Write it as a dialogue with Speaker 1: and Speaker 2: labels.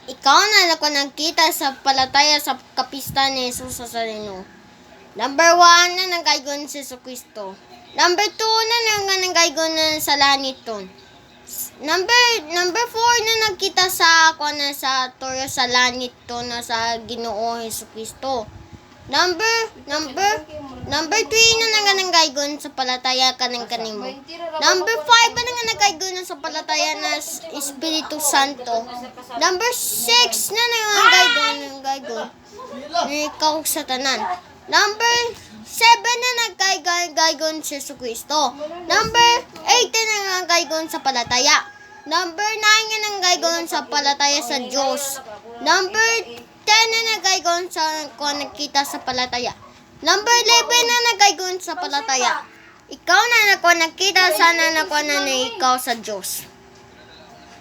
Speaker 1: Ikaw na ako nagkita sa palataya sa kapista ni Jesus sa Sarino. Number 1 na nagkaigon si Jesucristo. Number 2 na nagkaigon na sa laniton. Number 4 na nagkita sa ako na sa Toro sa lanito na sa Ginoo Jesucristo. Number 3 na nagkaigon sa palataya kanang kanimo. Number 5 na nagkaigon sa palataya na Espiritu Santo. Number 6 na nagkaigon ni ikaw sa tanan. Number 7 na nagkaigon si Jesucristo. Number 8 na nagkaigon sa palataya. Number 9 na nagkaigon sa palataya sa Diyos. Number 10 na nagkaigon sa kung nakita sa palataya. Number 11 na nagkaigon sa palataya. Ikaw na nakita sana na ikaw sa Diyos.